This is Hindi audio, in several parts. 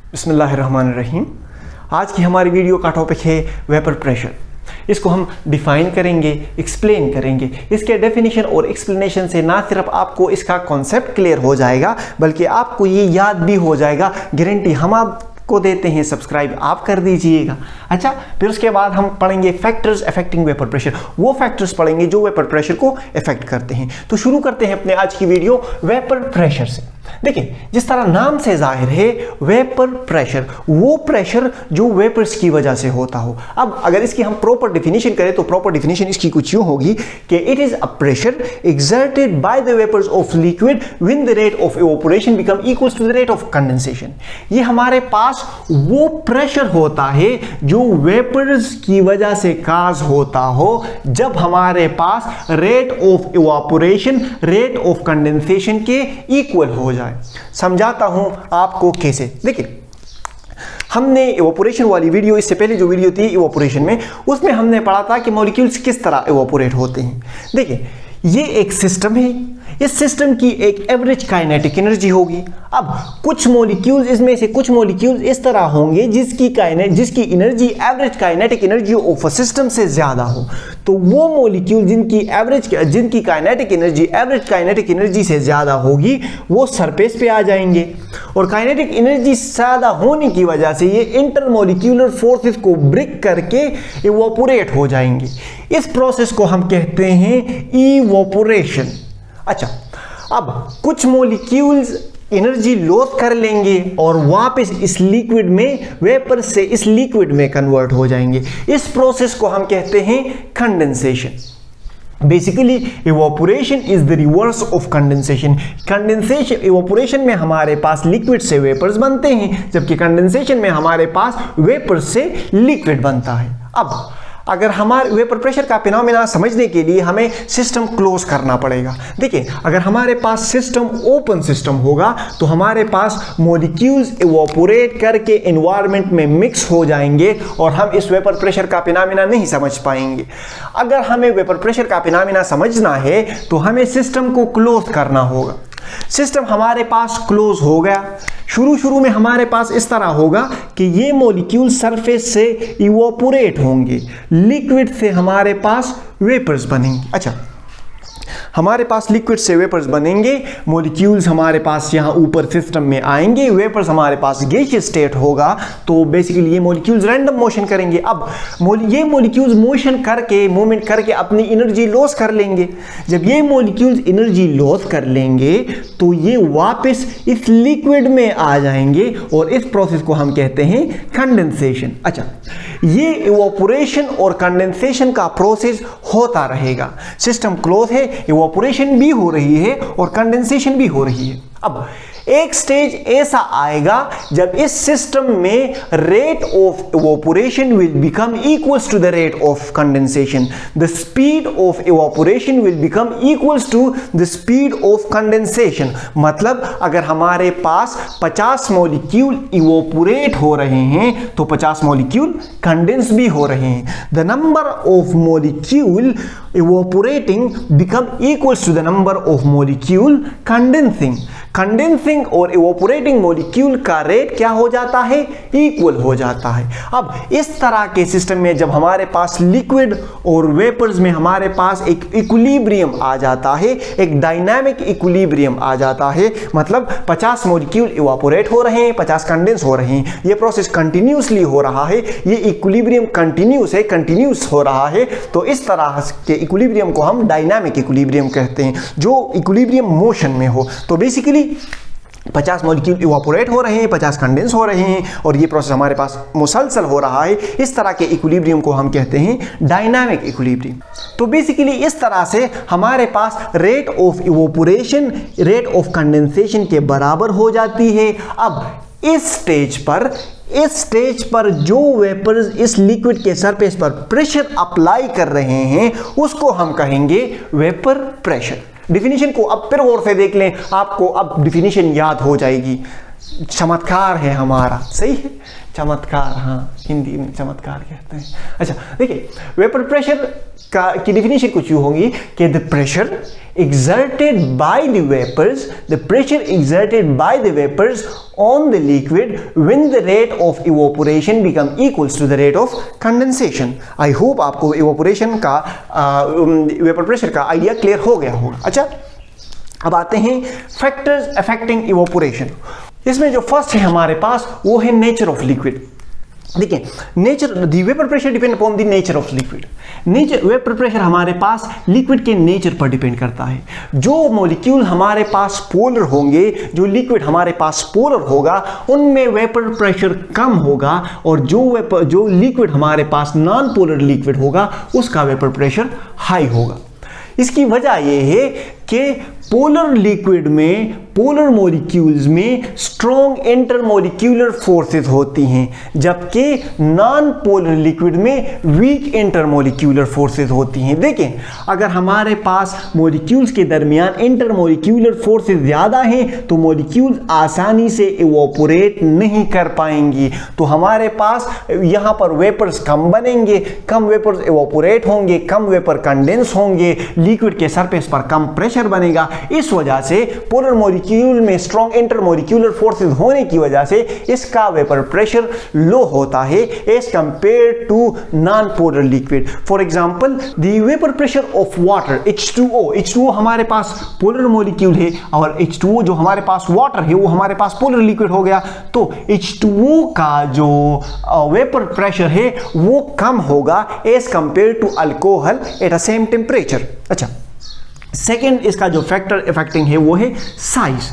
बिस्मिल्लाहिर्रहमानिर्रहीम। आज की हमारी वीडियो का टॉपिक है वेपर प्रेशर। इसको हम डिफ़ाइन करेंगे, एक्सप्लेन करेंगे। इसके डेफिनेशन और एक्सप्लेनेशन से ना सिर्फ आपको इसका कॉन्सेप्ट क्लियर हो जाएगा बल्कि आपको ये याद भी हो जाएगा। गारंटी हम आपको देते हैं, सब्सक्राइब आप कर दीजिएगा। अच्छा, फिर उसके बाद हम पढ़ेंगे फैक्टर्स अफेक्टिंग वेपर प्रेशर। वो फैक्टर्स पढ़ेंगे जो वेपर प्रेशर को अफेक्ट करते हैं। तो शुरू करते हैं अपने आज की वीडियो वेपर प्रेशर से। देखिए, जिस तरह नाम से जाहिर है, वेपर प्रेशर वो प्रेशर जो वेपर्स की वजह से होता हो। अब अगर इसकी हम प्रॉपर डिफिनीशन करें तो प्रॉपर डिफिनीशन इसकी कुछ यूं होगी कि it is a pressure exerted by the vapours of liquid when the rate of evaporation become equals to the rate of condensation. ये हमारे पास वो प्रेशर होता है जो वेपर्स की वजह से काज होता हो जब हमारे पास rate of evaporation rate of condensation के इक्वल हो जाए। समझाता हूं आपको कैसे। देखिए, हमने इवेपोरेशन वाली वीडियो, इससे पहले जो वीडियो थी इवेपोरेशन में, उसमें हमने पढ़ा था कि मॉलिक्यूल्स किस तरह इवेपोरेट होते हैं। देखिए, ये एक सिस्टम है, इस सिस्टम की एक एवरेज काइनेटिक एनर्जी होगी। अब कुछ मॉलिक्यूल्स, इसमें से कुछ मॉलिक्यूल्स इस तरह होंगे जिसकी energy average kinetic energy of a system से ज्यादा हो। तो वो मॉलिक्यूल जिनकी kinetic energy average kinetic energy से ज्यादा होगी वो सरफेस पे आ जाएंगे, और काइनेटिक एनर्जी ज्यादा होने की वजह से ये इंटरमॉलिक्यूलर फोर्सेस को ब्रेक करके इवेपोरेट हो जाएंगे। इस प्रोसेस को हम कहते हैं इवेपोरेशन। अच्छा, अब कुछ मॉलिक्यूल्स एनर्जी लॉस कर लेंगे और वापस इस लिक्विड में, वेपर से इस लिक्विड में कन्वर्ट हो जाएंगे। इस प्रोसेस को हम कहते हैं condensation. Basically evaporation is the reverse of condensation. Evaporation में हमारे पास लिक्विड से वेपर्स बनते हैं, जबकि कंडेंसेशन में हमारे पास वेपर से लिक्विड बनता है। अब अगर हमारे वेपर प्रेशर का फिनोमेना समझने के लिए हमें सिस्टम क्लोज करना पड़ेगा। देखिए, अगर हमारे पास सिस्टम ओपन सिस्टम होगा तो हमारे पास मॉलिक्यूल्स इवेपोरेट करके एनवायरनमेंट में मिक्स हो जाएंगे और हम इस वेपर प्रेशर का फिनोमेना नहीं समझ पाएंगे। अगर हमें वेपर प्रेशर का फिनोमेना समझना है तो हमें सिस्टम को क्लोज करना होगा। सिस्टम हमारे पास क्लोज हो गया। शुरू में हमारे पास इस तरह होगा कि ये मॉलिक्यूल सरफेस से इवेपोरेट होंगे, लिक्विड से हमारे पास वेपर्स बनेंगे। अच्छा, हमारे पास लिक्विड से वेपर्स बनेंगे, मॉलिक्यूल्स हमारे पास यहाँ ऊपर सिस्टम में आएंगे, वेपर्स हमारे पास गैसियस स्टेट होगा। तो बेसिकली ये मॉलिक्यूल्स रैंडम मोशन करेंगे। अब ये मॉलिक्यूल्स मूवमेंट करके अपनी एनर्जी लॉस कर लेंगे। जब ये मॉलिक्यूल्स एनर्जी लॉस कर लेंगे तो ये वापस इस लिक्विड में आ जाएंगे और इस प्रोसेस को हम कहते हैं कंडेंसेशन। अच्छा, ये इवेपोरेशन और कंडेंसेशन का प्रोसेस होता रहेगा। सिस्टम क्लोज है, इवेपोरेशन भी हो रही है और कंडेंसेशन भी हो रही है। अब एक स्टेज ऐसा आएगा जब इस सिस्टम में rate of evaporation will become equals to the rate of condensation. The speed of evaporation will become equals to the speed of condensation. मतलब अगर हमारे पास 50 मॉलिक्यूल इवेपोरेट हो रहे हैं तो 50 मॉलिक्यूल कंडेंस भी हो रहे हैं। The number of molecule evaporating become equals to the number of molecule condensing. Condensing और इवेपोरेटिंग मॉलिक्यूल का रेट क्या हो जाता है? इक्वल हो जाता है। अब इस तरह के सिस्टम में जब हमारे पास लिक्विड और वेपर्स में हमारे पास एक इक्विलिब्रियम आ जाता है, एक डायनामिक इक्विलिब्रियम आ जाता है, मतलब 50 मॉलिक्यूल इवेपोरेट हो रहे हैं, 50 कंडेंस हो रहे हैं, ये प्रोसेस कंटिन्यूसली हो रहा है, ये इक्विलिब्रियम कंटिन्यूस हो रहा है। तो इस तरह के इक्विलिब्रियम को हम डायनामिक इक्विलिब्रियम कहते हैं, जो इक्विलिब्रियम मोशन में हो। तो बेसिकली 50 मॉलिक्यूल इवेपोरेट हो रहे हैं, 50 कंडेंस हो रहे हैं और ये प्रोसेस हमारे पास मुसलसल हो रहा है। इस तरह के इक्विलिब्रियम को हम कहते हैं डायनामिक इक्विलिब्रियम। तो बेसिकली इस तरह से हमारे पास rate of evaporation rate of condensation के बराबर हो जाती है। अब इस स्टेज पर जो वेपर्स इस लिक्विड के सरफेस पर प्रेशर अप्लाई कर रहे हैं उसको हम कहेंगे वेपर प्रेशर। डिफिनीशन को अब फिर गौर से देख लें, आपको अब डिफिनीशन याद हो जाएगी। चमत्कार है हमारा, सही है, चमत्कार, हाँ हिंदी में चमत्कार कहते हैं। अच्छा देखिए, वेपर प्रेशर की डेफिनेशन कुछ यूं होगी कि the pressure exerted by the vapors, the pressure exerted by the vapors on the liquid when the rate of evaporation become equals to the rate of condensation. I hope आपको evaporation का वेपर प्रेशर का आइडिया क्लियर हो गया होगा। अच्छा अब आते हैं फैक्टर्स अफेक्टिंग इवोपोरेशन। इसमें जो फर्स्ट है हमारे पास वो है नेचर ऑफ लिक्विड। देखिए nature, the vapour pressure depend upon the nature of liquid. Nature, vapour pressure हमारे पास लिक्विड के नेचर पर डिपेंड करता है। जो मॉलिक्यूल हमारे पास पोलर होंगे, जो लिक्विड हमारे पास पोलर होगा, उनमें वेपर प्रेशर कम होगा, और जो लिक्विड हमारे पास नॉन पोलर लिक्विड होगा उसका वेपर प्रेशर हाई होगा। इसकी वजह यह है कि पोलर लिक्विड में, पोलर मॉलिक्यूल्स में स्ट्रॉन्ग इंटरमॉलिक्यूलर फोर्सेस होती हैं, जबकि नॉन पोलर लिक्विड में वीक इंटरमॉलिक्यूलर फोर्सेस होती हैं। देखें, अगर हमारे पास मॉलिक्यूल्स के दरमियान इंटरमॉलिक्यूलर फोर्सेस ज़्यादा हैं तो मॉलिक्यूल्स आसानी से इवोपोरेट नहीं कर पाएंगी, तो हमारे पास यहाँ पर वेपर्स कम बनेंगे, कम वेपर्स इवोपोरेट होंगे, कम वेपर कंडेंस होंगे, लिक्विड के सरफेस पर कम प्रेशर बनेगा। इस वजह से पोलर मॉलिक्यूल में स्ट्रॉन्ग इंटरमॉलिक्यूलर फोर्सेस होने की वजह से इसका वेपर प्रेशर लो होता है as compare to non polar liquid. For example the vapour pressure of water H2O हमारे पास पोलर मॉलिक्यूल है, और H2O जो हमारे पास वाटर है वो हमारे पास पोलर लिक्विड हो गया, तो H2O का जो वेपर प्रेशर है वो कम होगा as compare to alcohol at a same temperature. अच्छा, सेकेंड इसका जो फैक्टर इफेक्टिंग है वो है साइज।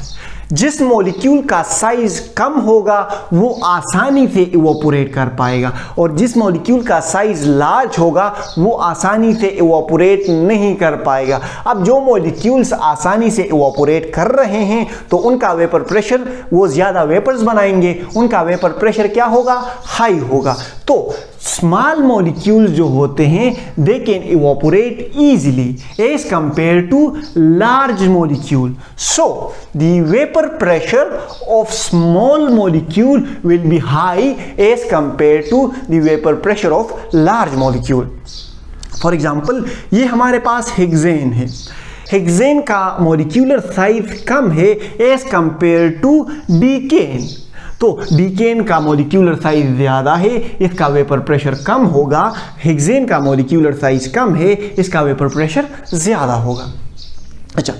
जिस मॉलिक्यूल का साइज कम होगा वो आसानी से इवोपोरेट कर पाएगा, और जिस मॉलिक्यूल का साइज लार्ज होगा वो आसानी से इवोपोरेट नहीं कर पाएगा। अब जो मॉलिक्यूल्स आसानी से इवोपोरेट कर रहे हैं तो उनका वेपर प्रेशर, वो ज़्यादा वेपर्स बनाएंगे, उनका वेपर प्रेशर क्या होगा, हाई होगा। तो स्मॉल मॉलिक्यूल्स जो होते हैं they can evaporate easily as compare to large molecule. So the vapour pressure of small molecule will be high as compare to the vapour pressure of large molecule. For example ये हमारे पास हेक्सेन है, हेक्सेन का मॉलिक्यूलर साइज कम है एज कंपेयर टू डीकेन, तो डीकेन का मॉलिक्यूलर साइज ज़्यादा है, इसका वेपर प्रेशर कम होगा। हेक्सेन का मॉलिक्यूलर साइज कम है, इसका वेपर प्रेशर ज़्यादा होगा। अच्छा,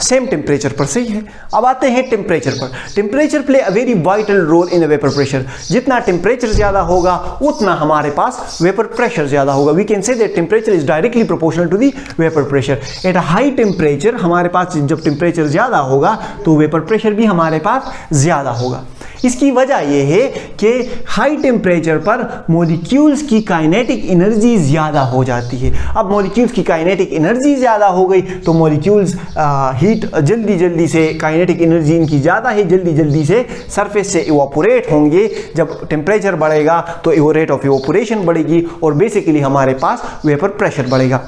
सेम टेम्परेचर पर सही है। अब आते हैं टेम्परेचर पर। Temperature play a very vital role in vapour pressure. जितना टेम्परेचर ज़्यादा होगा उतना हमारे पास वेपर प्रेशर ज़्यादा होगा। We can say that temperature is directly proportional to the vapour pressure. At a high temperature हमारे पास जब टेम्परेचर ज़्यादा होगा तो वेपर प्रेशर भी हमारे पास ज़्यादा होगा। इसकी वजह यह है कि हाई टेम्परेचर पर मॉलिक्यूल्स की काइनेटिक एनर्जी ज़्यादा हो जाती है। अब मॉलिक्यूल्स की काइनेटिक एनर्जी ज़्यादा हो गई तो मॉलिक्यूल्स हीट जल्दी से, काइनेटिक एनर्जी इनकी ज़्यादा है, जल्दी से सरफेस से इवोपोरेट होंगे। जब टेम्परेचर बढ़ेगा तो रेट ऑफ इवोपोरेशन बढ़ेगी और बेसिकली हमारे पास वेपर प्रेशर बढ़ेगा।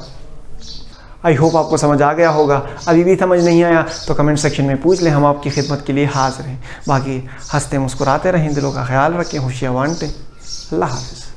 आई होप आपको समझ आ गया होगा। अभी भी समझ नहीं आया तो कमेंट सेक्शन में पूछ लें, हम आपकी खिदमत के लिए हाजिर हैं। बाकी हंसते मुस्कुराते रहें, दिलों का ख्याल रखें, खुशियाँ बांटें। अल्लाह हाफ़िज़।